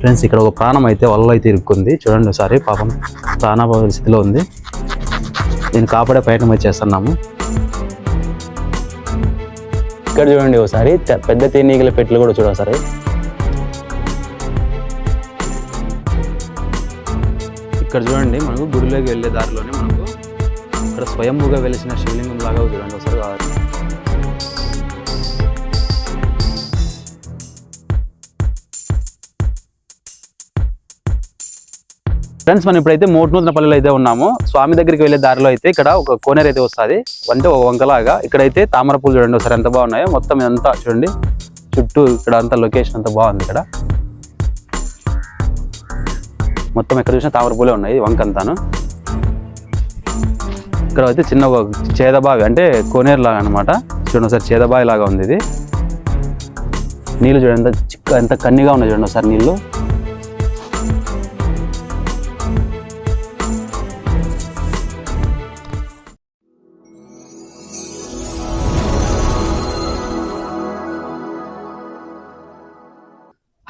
Friends ఇక్కడ ఒక ప్రాణం అయితే వల్ల అయితే ఇరుక్కుంది చూడండి ఒకసారి. పాపం ప్రాణాపాయ స్థితిలో ఉంది. దీన్ని కాపాడే ప్రయత్నం అయితే చేస్తున్నాము. ఇక్కడ చూడండి ఒకసారి పెద్ద తేనీగల పెట్లు కూడా చూడండి ఒకసారి. ఇక్కడ చూడండి మనకు గుడిలోకి వెళ్ళే దారిలోనే మనకు ఇక్కడ స్వయంభూగా వెలిసిన శివలింగం లాగా చూడండి ఒకసారి. ఫ్రెండ్స్ మనం ఇప్పుడైతే మోటునూతనపల్లిలో అయితే ఉన్నాము. స్వామి దగ్గరికి వెళ్ళే దారిలో అయితే ఇక్కడ ఒక కోనేరు అయితే వస్తుంది, అంటే ఒక వంకలాగా. ఇక్కడైతే తామర పూలు చూడండి ఒకసారి ఎంత బాగున్నాయో. మొత్తం అంతా చూడండి చుట్టూ ఇక్కడ అంతా లొకేషన్ అంతా బాగుంది. ఇక్కడ మొత్తం ఎక్కడ చూసినా తామర పూలే ఉన్నాయి వంకంతాను. ఇక్కడ అయితే చిన్న ఒక చేదబావి అంటే కోనేరు లాగా అనమాట. చూడండి ఒకసారి చేదబావి లాగా ఉంది ఇది. నీళ్ళు చూడండి ఎంత కన్నీగా ఉన్నాయి చూడండి ఒకసారి నీళ్ళు.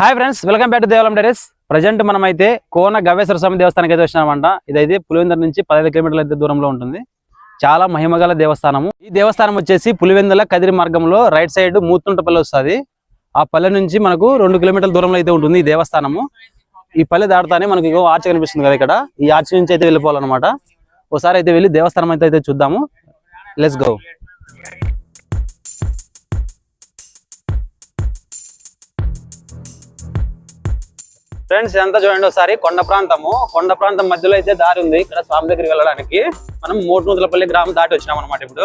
Hi friends, welcome back to దేవాలయం డైరీస్. ప్రజెంట్ మనం అయితే కోన గవేశ్వర స్వామి దేవస్థానానికి అయితే వచ్చినామంట. ఇదైతే పులివెందుల నుంచి 15 కిలోమీటర్ల అయితే దూరంలో ఉంటుంది. చాలా మహిమగల దేవస్థానము. ఈ దేవస్థానం వచ్చేసి పులివెందుల కదిరి మార్గంలో రైట్ సైడ్ మూతుంటపల్లి వస్తుంది. ఆ పల్లె నుంచి మనకు 2 కిలోమీటర్ల దూరంలో అయితే ఉంటుంది ఈ దేవస్థానము. ఈ పల్లె దాటుతానే మనకి ఇంకో ఆర్చ్ కనిపిస్తుంది కదా, ఇక్కడ ఈ ఆర్చ్ నుంచి అయితే వెళ్ళిపోవాలన్నమాట. ఒకసారి అయితే వెళ్ళి దేవస్థానం అయితే చూద్దాము. Let's go. ఫ్రెండ్స్ ఇదంతా చూడండి ఒకసారి కొండ ప్రాంతం మధ్యలో అయితే దారి ఉంది ఇక్కడ స్వామి దగ్గరికి వెళ్ళడానికి. మనం మోటునూతనపల్లి గ్రామం దాటి వచ్చినాం అనమాట. ఇప్పుడు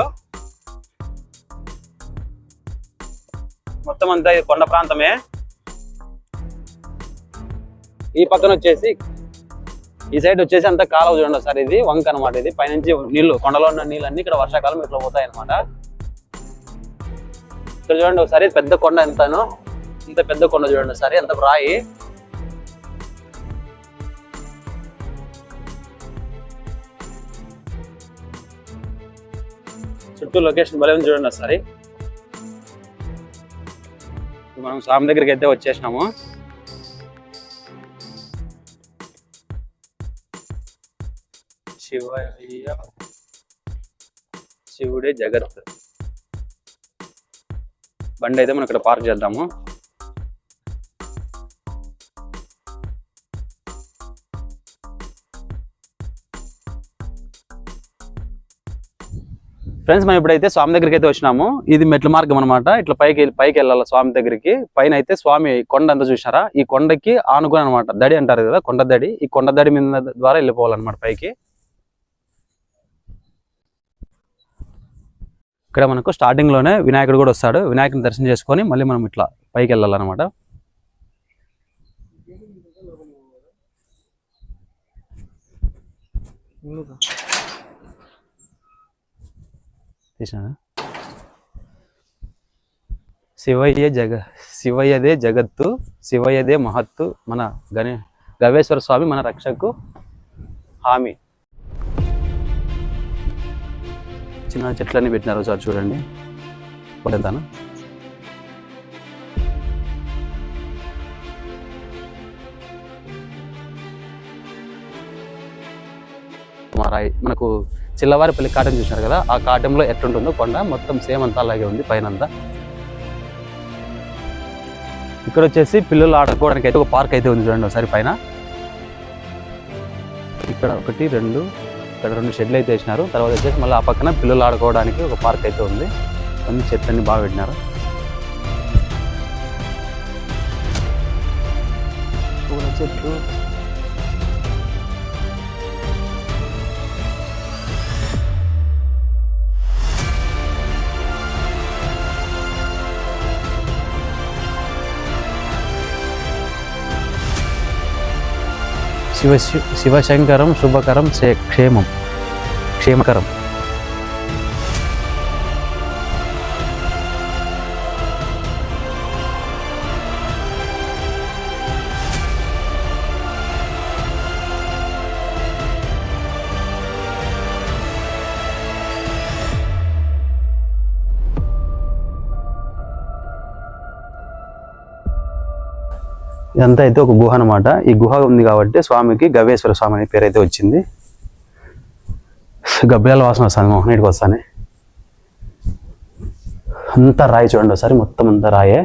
మొత్తం అంతా కొండ ప్రాంతమే. ఈ పక్కన వచ్చేసి ఈ సైడ్ వచ్చేసి అంతా కాలువ చూడండి ఒకసారి. ఇది వంక అనమాట. ఇది పైనుంచి నీళ్లు, కొండలో ఉన్న నీళ్ళన్నీ ఇక్కడ వర్షాకాలం ఇట్లా పోతాయి అనమాట. ఇక్కడ చూడండి ఒకసారి పెద్ద కొండ ఎంతనో, ఇంత పెద్ద కొండ చూడండి ఒకసారి, ఎంత రాయి. చుట్టూ లొకేషన్ భలే ఉంది చూడండి ఒకసారి. మనం స్వామి దగ్గరికి అయితే వచ్చేసినాము. శివుడే జగత్. బండి అయితే మనం ఇక్కడ పార్క్ చేద్దాము. ఫ్రెండ్స్ మనం ఇప్పుడైతే స్వామి దగ్గరికి అయితే వచ్చినాము. ఇది మెట్ల మార్గం అనమాట. ఇట్లా పైకి వెళ్ళాలి స్వామి దగ్గరికి. పైన అయితే స్వామి కొండ అంతా చూసారా, ఈ కొండకి ఆనుకుని అనమాట. దడి అంటారు కదా, కొండ దడి. ఈ కొండ దడి మీద ద్వారా వెళ్ళిపోవాలన్నమాట పైకి. ఇక్కడ మనకు స్టార్టింగ్ లోనే వినాయకుడు కూడా వస్తాడు. వినాయకుడిని దర్శనం చేసుకొని మళ్ళీ మనం ఇట్లా పైకి వెళ్ళాలన్నమాట. శివయ్యదే జగత్తు, శివయ్యదే మహత్తు, మన గవేశ్వర స్వామి మన రక్షకు హామీ. చిన్న చెట్లన్నీ పెట్టినారు సార్ చూడండి. పోతాను మనకు చిల్లవారిపల్లి కాటం చూసినారు కదా, ఆ కాటంలో ఎట్లుంటుందో కొండ మొత్తం సేమ్ అంతా అలాగే ఉంది పైన అంతా. ఇక్కడ వచ్చేసి పిల్లలు ఆడుకోవడానికి అయితే ఒక పార్క్ అయితే ఉంది చూడండి ఒకసారి పైన. ఇక్కడ 1, 2 ఇక్కడ 2 షెడ్లు అయితే వేసినారు. తర్వాత వచ్చేసి మళ్ళీ ఆ పక్కన పిల్లలు ఆడుకోవడానికి ఒక పార్క్ అయితే ఉంది. అన్ని చెట్లన్నీ బాగా పెట్టినారు. పూల చెట్లు, శివశంకరం శుభకరం క్షేమకరం. ఇదంతా అయితే ఒక గుహ అనమాట. ఈ గుహ ఉంది కాబట్టి స్వామికి గవ్యేశ్వర స్వామి అనే పేరు అయితే వచ్చింది. గబ్బిలాల వాసన వస్తుంది మొహం నీటికి వస్తానే. అంతా రాయి చూడండి ఒకసారి, మొత్తం అంతా రాయే.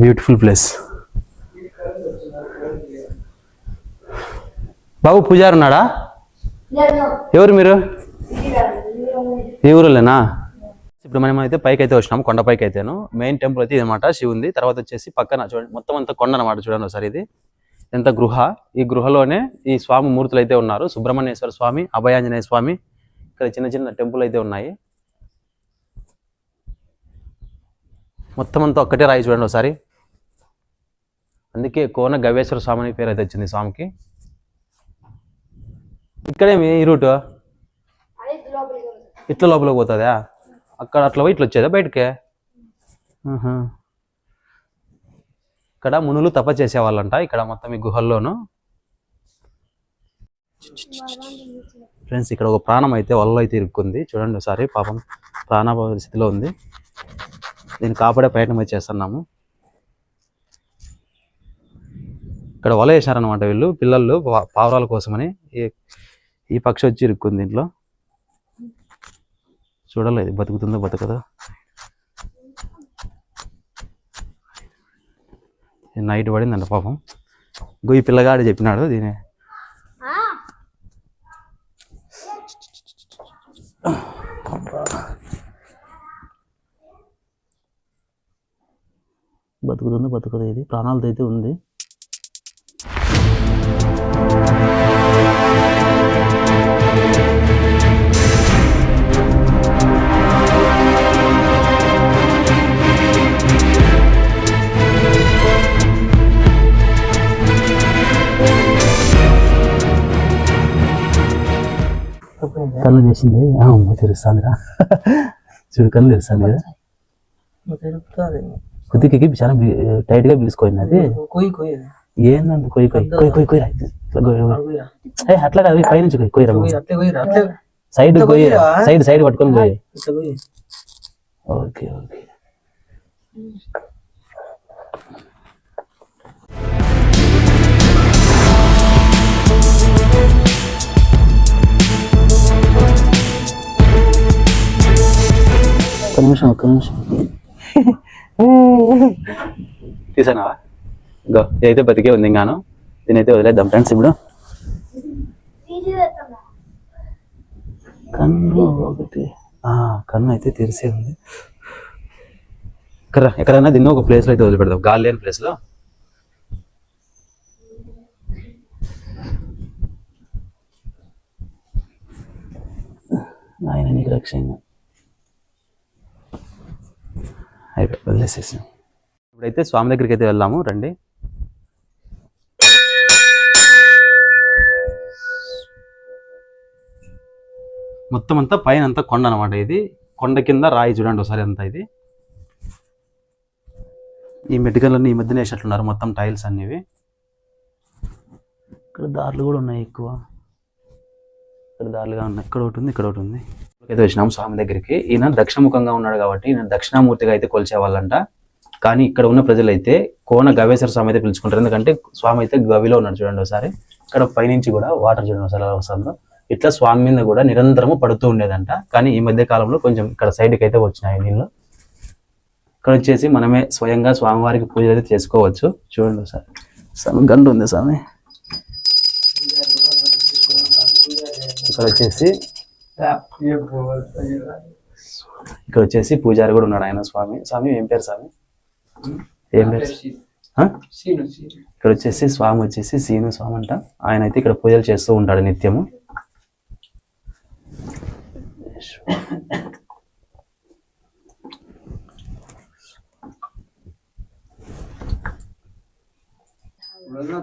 Beautiful place. బాబు పూజారి ఉన్నాడా? ఎవరు మీరు? ఈ ఊరులేనా? ఇప్పుడు మనం అయితే పైకి అయితే వచ్చినాము, కొండ పైకి అయితేను. మెయిన్ టెంపుల్ అయితే ఇదన్నమాట, శివుంది. తర్వాత వచ్చేసి పక్కన చూడండి మొత్తం అంతా కొండ అనమాట. చూడండి ఒకసారి, ఇది ఎంత గృహ. ఈ గృహలోనే ఈ స్వామి మూర్తులు అయితే ఉన్నారు. సుబ్రహ్మణ్యేశ్వర స్వామి, అభయాంజనేయ స్వామి. ఇక్కడ చిన్న చిన్న టెంపుల్ అయితే ఉన్నాయి. మొత్తం అంతా ఒక్కటే రాయి చూడండి ఒకసారి. అందుకే కోన గవ్యేశ్వర స్వామి అనే పేరు అయితే వచ్చింది స్వామికి. ఇక్కడేమి ఈ రూటు ఇట్లా లోపలికి పోతుందా? అక్కడ అట్లా పోయి ఇట్లా వచ్చేదా బయటకే? ఇక్కడ మునులు తప చేసేవాళ్ళంట ఇక్కడ మొత్తం ఈ గుహల్లోనూ. ఫ్రెండ్స్, ఇక్కడ ఒక ప్రాణం అయితే వలలో అయితే ఇరుక్కుంది చూడండి ఒకసారి. పాపం ప్రాణాపాయ స్థితిలో ఉంది. దీన్ని కాపాడే ప్రయత్నం అయితే చేస్తున్నాము. ఇక్కడ వల వేశారనమాట వీళ్ళు, పిల్లలు పావురాల కోసమని. ఈ పక్షి వచ్చి ఇరుక్కుంది దీంట్లో. చూడలేదు బతుకుతుందో బతుకదో. నైట్ పడిందంట పాపం. ఈ పిల్లగాడు చెప్పినాడు దీని. బతుకుతుందో బతుకదో, ఇది ప్రాణాలతో అయితే ఉంది. కళ్ళు చేసింది తెలుస్తుందిరా. చూడు కళ్ళు తెలుస్తుంది కదా. కుదికి చాలా టైట్ గా పీసుకోయింది అది. ఏందంత కొయ్యి కొయ్యి కొయ్యి కొయ్యి అట్లా కాదు, పైనుంచి కొయ్యరా. సైడ్ కొయ్యరా, సైడ్ సైడ్ పట్టుకొని పోయి. Okay okay. ఒక్క నిమిషం తీసానా? గో, ఇదైతే బతికే ఉంది ఇంకాను. దీనైతే వదిలేద్దాం ఫ్రెండ్స్. ఇప్పుడు కన్ను ఒకటి, కన్ను అయితే తెరిసే ఉంది. ఎక్కడైనా దీన్ని ఒక ప్లేస్లో అయితే వదిలిపెడదాం, గాలి లేని ప్లేస్లో. ఆయన నీకు రక్షంగా అయిపోయి వదిలేసేసాం. ఇప్పుడైతే స్వామి దగ్గరికి అయితే వెళ్దాము రండి. మొత్తం అంతా పైన అంతా కొండ అనమాట. ఇది కొండ కింద రాయి చూడండి ఒకసారి అంతా. ఇది ఈ మెడికల్లన్నీ ఈ మధ్యన వేసినట్లున్నారు మొత్తం టైల్స్ అన్నివి. ఇక్కడ దారులు కూడా ఉన్నాయి ఎక్కువ. ఇక్కడ దారులుగా ఉన్నాయి, ఇక్కడ ఒకటి ఉంది, ఇక్కడ ఒకటి ఉంది. అయితే వచ్చినాము స్వామి దగ్గరికి. ఈయన దక్షిణముఖంగా ఉన్నాడు కాబట్టి ఈయన దక్షిణామూర్తిగా అయితే కొలిచేవాళ్ళంట. కానీ ఇక్కడ ఉన్న ప్రజలు అయితే కోన గవ్యేశ్వర స్వామి అయితే పిలుచుకుంటారు. ఎందుకంటే స్వామి అయితే గవిలో ఉన్నాడు చూడండి ఒకసారి. ఇక్కడ పైనుంచి కూడా వాటర్ చూడండి ఒకసారి ఎలా వస్తుందో. ఇట్లా స్వామి మీద కూడా నిరంతరము పడుతూ ఉండేదంట. కానీ ఈ మధ్య కాలంలో కొంచెం ఇక్కడ సైడ్కి అయితే వచ్చినాయి నీళ్ళు. ఇక్కడ వచ్చేసి మనమే స్వయంగా స్వామివారికి పూజలు అయితే చేసుకోవచ్చు. చూడండి ఒకసారి. స్వామి గండు ఉంది స్వామి. ఇక్కడ వచ్చేసి పూజారి కూడా ఉన్నాడు ఆయన. స్వామి ఏం పేరు స్వామి? ఏం పేరు? ఇక్కడ వచ్చేసి స్వామి వచ్చేసి సీను స్వామి అంట. ఆయన అయితే ఇక్కడ పూజలు చేస్తూ ఉంటాడు నిత్యము.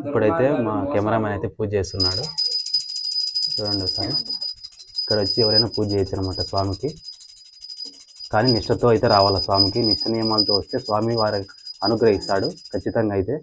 ఇప్పుడైతే మా కెమెరామెన్ అయితే పూజ చేస్తున్నాడు చూడండి ఒకసారి. ఇక్కడ వచ్చి ఎవరైనా పూజ చేయొచ్చు అనమాట స్వామికి. కానీ నిష్ఠతో అయితే రావాలా స్వామికి. నిష్ఠ నియమాలతో వస్తే స్వామి వారి అనుగ్రహిస్తాడు ఖచ్చితంగా అయితే.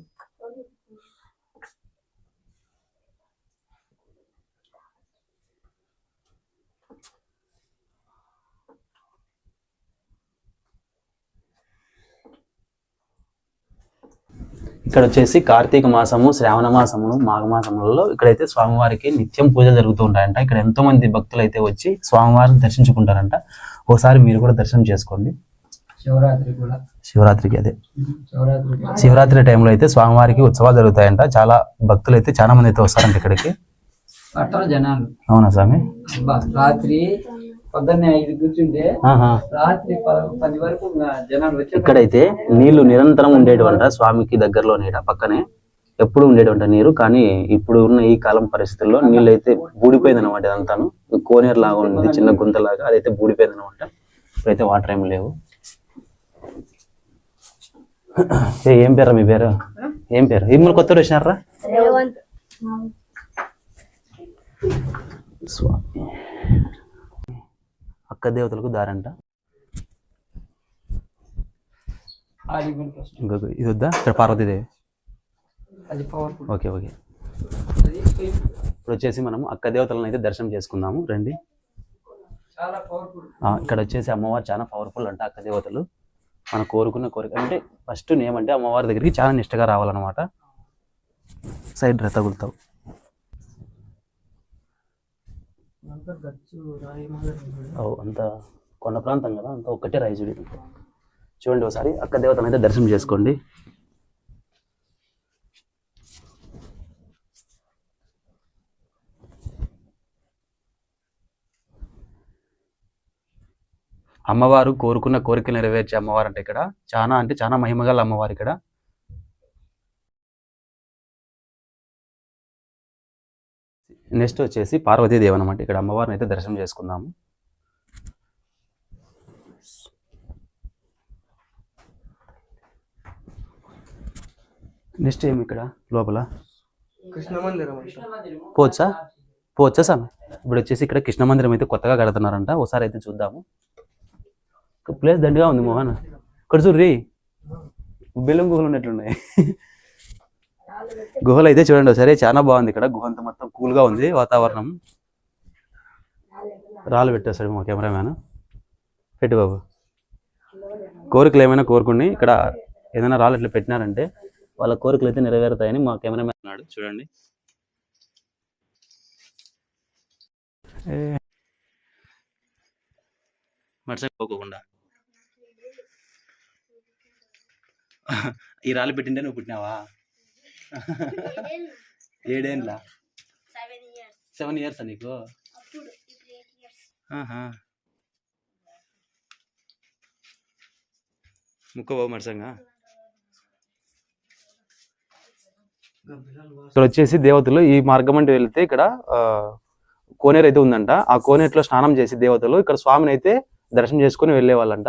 ఇక్కడ వచ్చేసి కార్తీక మాసము, శ్రావణ మాసములు, మాఘ మాసములలో ఇక్కడైతే స్వామివారికి నిత్యం పూజలు జరుగుతూ ఉంటాయంట. ఇక్కడ ఎంతో మంది భక్తులు అయితే వచ్చి స్వామివారిని దర్శించుకుంటారంట. ఒకసారి మీరు కూడా దర్శనం చేసుకోండి. శివరాత్రికి అదే శివరాత్రి టైంలో అయితే స్వామివారికి ఉత్సవాలు జరుగుతాయంట. చాలా భక్తులు అయితే చాలా మంది అయితే వస్తారంట ఇక్కడికి. జనాలు అవునా స్వామి? రాత్రి పొద్దున్నే 5 కూర్చుంటే రాత్రి 10 వరకు జనాలు వచ్చి ఇక్కడైతే నీళ్లు నిరంతరం ఉండేటివంట. స్వామికి దగ్గరలో నీడ పక్కనే ఎప్పుడు ఉండేటివంట నీరు. కానీ ఇప్పుడు ఉన్న ఈ కాలం పరిస్థితుల్లో నీళ్ళు అయితే బూడిపోయింది అనమాట. ఇదంతాను కోనేరు లాగా ఉంది, చిన్న గుంతలాగా, అదైతే బూడిపోయింది అనమాట. ఇప్పుడైతే వాటర్ ఏమి లేవు. ఏం పేరా మీ పేరు? ఏం పేరు? ఇమ్మలు కొత్త వచ్చినారా? స్వామి అక్క దేవతలకు దారంట. ఇది వద్దా? ఇక్కడ పార్వతీదేవి. Okay okay. ఇప్పుడు వచ్చేసి మనము అక్క దేవతలను అయితే దర్శనం చేసుకుందాము రండి. ఇక్కడ వచ్చేసి అమ్మవారు చాలా పవర్ఫుల్ అంట. అక్క దేవతలు మనం కోరుకున్న కోరిక అంటే ఫస్ట్ ఏమంటే అమ్మవారి దగ్గరికి చాలా నిష్టగా రావాలన్నమాట. సైడ్ తగులుతావు. అంత కొండ ప్రాంతం కదా, అంత ఒక్కటే రాయి చూడండి. చూడండి ఒకసారి అక్క దేవతను అయితే దర్శనం చేసుకోండి. అమ్మవారు కోరుకున్న కోరికలు నెరవేర్చే అమ్మవారు అంటే ఇక్కడ చాలా మహిమగల అమ్మవారు. ఇక్కడ నెక్స్ట్ వచ్చేసి పార్వతీదేవి అన్నమాట. ఇక్కడ అమ్మవారిని అయితే దర్శనం చేసుకుందాము. నెక్స్ట్ ఏమి ఇక్కడ లోపల కృష్ణ మందిరం పోవచ్చా స్వామి? ఇప్పుడు వచ్చేసి ఇక్కడ కృష్ణ మందిరం అయితే కొత్తగా కడుతున్నారంట. ఒకసారి అయితే చూద్దాము. ప్లేస్ దండిగా ఉంది మోహన్. ఇక్కడ చూడ్రి బెల్లం గుహలు ఉన్నట్లున్నాయి. గుహలు అయితే చూడండి ఒకసారి, చాలా బాగుంది. ఇక్కడ గుహ అంతా మొత్తం కూల్గా ఉంది వాతావరణం. రాళ్ళు పెట్టేస్తాడు మా కెమెరామ్యాన్. పెట్టు బాబు. కోరికలు ఏమైనా కోరుకుని ఇక్కడ ఏదైనా రాళ్ళు ఇట్లా పెట్టినారంటే వాళ్ళ కోరికలు అయితే నెరవేరుతాయని మా కెమెరామ్యాన్ అన్నాడు. చూడండి మర్చిపోకుండా ఈ రాళ్ళు పెట్టింటే నువ్వు పుట్టినావా? 7 ఏళ్ళ 7 years నీకు? ముక్క బాబు మర్చంగా. ఇక్కడ వచ్చేసి దేవతలు ఈ మార్గం అంటే వెళ్తే ఇక్కడ కోనేరు అయితే ఉందంట. ఆ కోనేరులో స్నానం చేసి దేవతలు ఇక్కడ స్వామిని అయితే దర్శనం చేసుకుని వెళ్ళే వాళ్ళంట.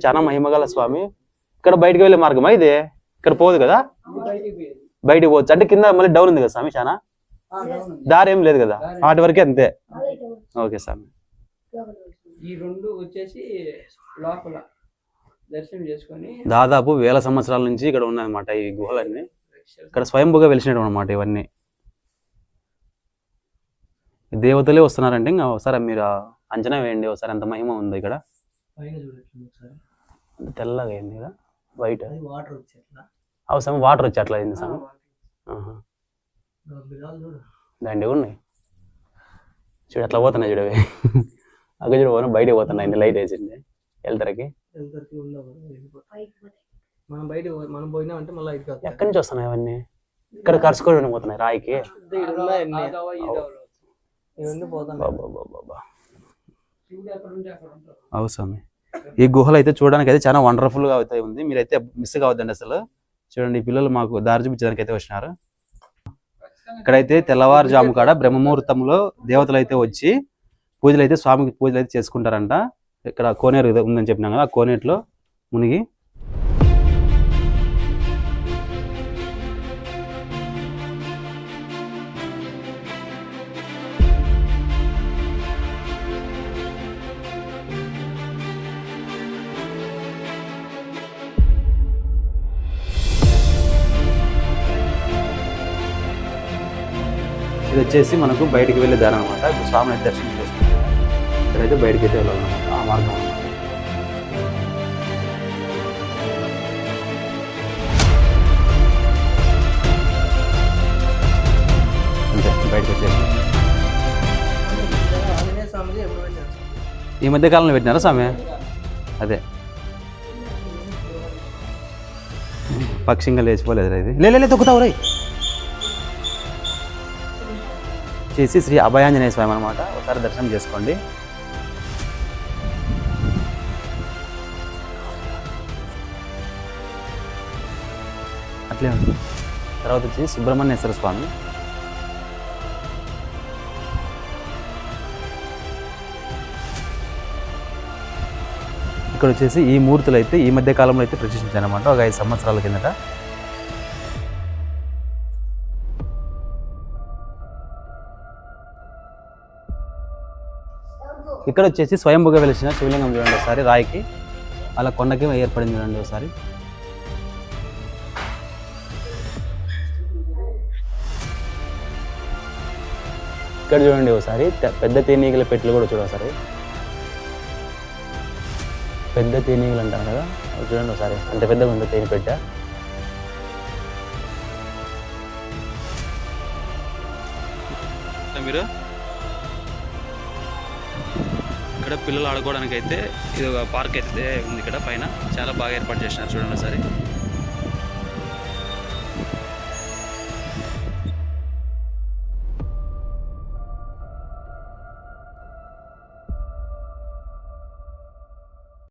చాలా మహిమగల స్వామి. ఇక్కడ బయటకు వెళ్ళే మార్గమా ఇది? ఇక్కడ పోదు కదా, బయటికి పోవచ్చు అంటే కింద మళ్ళీ డౌన్ ఉంది కదా స్వామి, చాలా దారి ఏం లేదు కదా, వాటి వరకే అంతే. ఓకే స్వామి. ఈ రెండు వచ్చేసి లోపల దర్శనం చేసుకొని దాదాపు 1000 సంవత్సరాల నుంచి ఇక్కడ ఉన్నాయన్నమాట ఈ గుహలన్నీ. ఇక్కడ స్వయంభూగా వెలిసినట్టు అనమాట ఇవన్నీ. దేవతలే వస్తున్నారంటే ఇంకా ఒకసారి మీరు అంచనా వేయండి ఒకసారి ఎంత మహిమ ఉందో ఇక్కడ. తెల్లగా అయింది కదా, వైట్ అవసరం వాటర్ వచ్చి అట్లా అయింది సార్. దాండి ఉన్నాయి చూడు, అట్లా పోతున్నాయి చూడవి. అక్కడ చూడ పోను బయటకు పోతున్నాయి లైట్ వేసింది వెళ్తారకి. ఎక్కడి నుంచి వస్తున్నాయి అవన్నీ? ఇక్కడ కరుచుకోవడం పోతున్నాయి రాయికి. అవసరం ఈ గుహలు అయితే చూడడానికి అయితే చాలా వండర్ఫుల్ గా అయితే ఉంది. మీరైతే మిస్ కావద్దండి అసలు. చూడండి ఈ పిల్లలు మాకు దారి చూపించడానికి అయితే వచ్చినారు. ఇక్కడైతే తెల్లవారుజాము కాడ బ్రహ్మముహూర్తంలో దేవతలు అయితే వచ్చి స్వామికి పూజలు అయితే చేసుకుంటారంట. ఇక్కడ కోనేరు ఉందని చెప్పినాం కదా, ఆ కోనేరులో మునిగి ఇది వచ్చేసి మనకు బయటికి వెళ్ళే దారి అనమాట. ఇప్పుడు స్వామిని అయితే దర్శనం చేసుకుంటాం. ఇక్కడైతే బయటకి అయితే వెళ్ళాలన్నమాట ఆ మార్గం. ఈ మధ్య కాలంలో పెట్టినారా స్వామి? అదే పక్షింగా లేచిపోలేదు ఇది. లే తొక్కుతావు రై. చేసి శ్రీ అభయాంజనేయ స్వామి అనమాట. ఒకసారి దర్శనం చేసుకోండి. అట్లే ఉంది. తర్వాత వచ్చి సుబ్రహ్మణ్యేశ్వర స్వామి. ఇక్కడ వచ్చేసి ఈ మూర్తులు అయితే ఈ మధ్య కాలంలో అయితే ప్రతిష్ఠించారనమాట, ఒక 5 సంవత్సరాల కిందట. ఇక్కడ వచ్చేసి స్వయంభుగా వెలిసిన శివలింగం చూడండి ఒకసారి, రాయికి అలా కొండకి ఏర్పడింది చూడండి ఒకసారి. ఇక్కడ చూడండి ఒకసారి పెద్ద తేనీగల పెట్లు కూడా చూడసారి. పెద్ద తేనీగలు అంటారు కదా, అవి చూడండి ఒకసారి అంత పెద్దగా ఉంది తేనె పెట్ట. మీరు ఇక్కడ పిల్లలు ఆడుకోవడానికి అయితే ఇది ఒక పార్క్ అయితే ఉంది ఇక్కడ పైన, చాలా బాగా ఏర్పాటు చేసినారు చూడండి ఒకసారి.